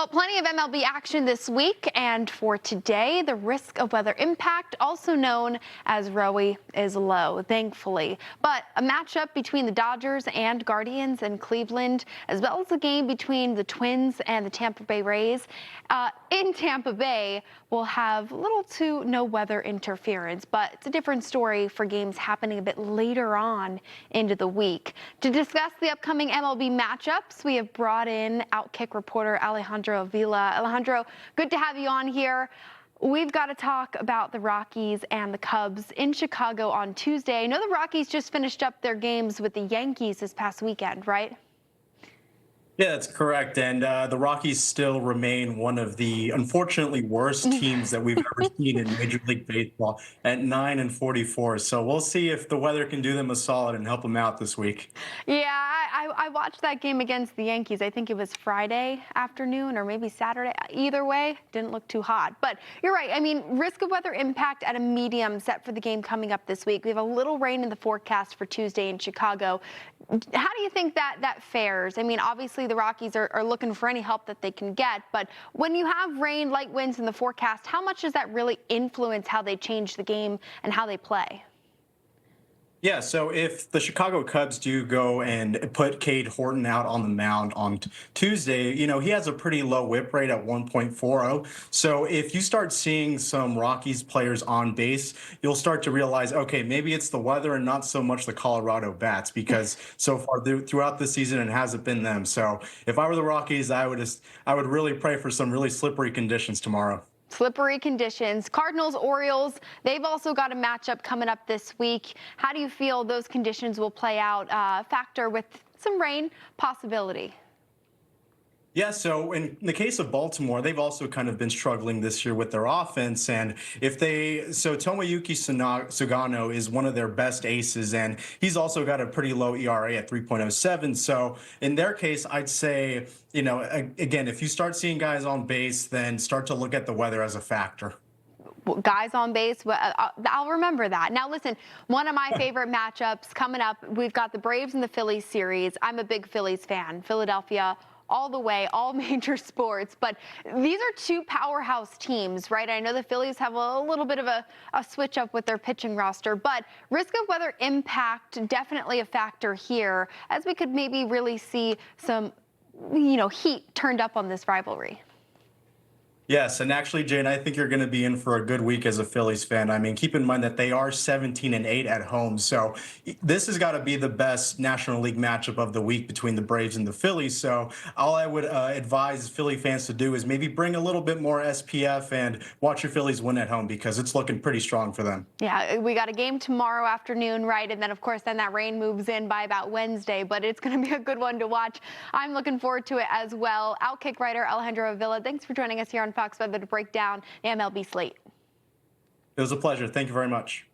Well, plenty of MLB action this week, and for today, the risk of weather impact, also known as ROE, is low, thankfully. But a matchup between the Dodgers and Guardians in Cleveland, as well as a game between the Twins and the Tampa Bay Rays in Tampa Bay, will have little to no weather interference. But it's a different story for games happening a bit later on into the week. To discuss the upcoming MLB matchups, we have brought in OutKick reporter Alejandro Avila. Alejandro, good to have you on here. We've got to talk about the Rockies and the Cubs in Chicago on Tuesday. I know the Rockies just finished up their games with the Yankees this past weekend, right? Yeah, that's correct. And the Rockies still remain one of the unfortunately worst teams that we've ever seen in Major League Baseball at 9-44. So we'll see if the weather can do them a solid and help them out this week. Yeah, I watched that game against the Yankees. I think it was Friday afternoon or maybe Saturday. Either way, didn't look too hot. But you're right. I mean, risk of weather impact at a medium set for the game coming up this week. We have a little rain in the forecast for Tuesday in Chicago. How do you think that fares? I mean, obviously the Rockies are looking for any help that they can get, but when you have rain, light winds in the forecast, how much does that really influence how they change the game and how they play? Yeah, so if the Chicago Cubs do go and put Cade Horton out on the mound on Tuesday, he has a pretty low whip rate at 1.40. So if you start seeing some Rockies players on base, you'll start to realize, okay, maybe it's the weather and not so much the Colorado bats, because so far throughout the season it hasn't been them. So if I were the Rockies, I would really pray for some really slippery conditions tomorrow. Slippery conditions. Cardinals, Orioles, they've also got a matchup coming up this week. How do you feel those conditions will play out, factor with some rain possibility? Yeah, so in the case of Baltimore, they've also kind of been struggling this year with their offense. And Tomoyuki Sugano is one of their best aces, and he's also got a pretty low ERA at 3.07. So in their case, I'd say, again, if you start seeing guys on base, then start to look at the weather as a factor. Guys on base, I'll remember that. Now, listen, one of my favorite matchups coming up, we've got the Braves and the Phillies series. I'm a big Phillies fan. Philadelphia all the way, all major sports. But these are two powerhouse teams, right? I know the Phillies have a little bit of a switch up with their pitching roster, but risk of weather impact definitely a factor here, as we could maybe really see some, heat turned up on this rivalry. Yes, and actually, Jane, I think you're going to be in for a good week as a Phillies fan. I mean, keep in mind that they are 17-8 at home, so this has got to be the best National League matchup of the week between the Braves and the Phillies. So all I would advise Philly fans to do is maybe bring a little bit more SPF and watch your Phillies win at home, because it's looking pretty strong for them. Yeah, we got a game tomorrow afternoon, right? And then, of course, that rain moves in by about Wednesday, but it's going to be a good one to watch. I'm looking forward to it as well. OutKick writer Alejandro Avila, thanks for joining us here on Fox Weather to break down the MLB slate. It was a pleasure. Thank you very much.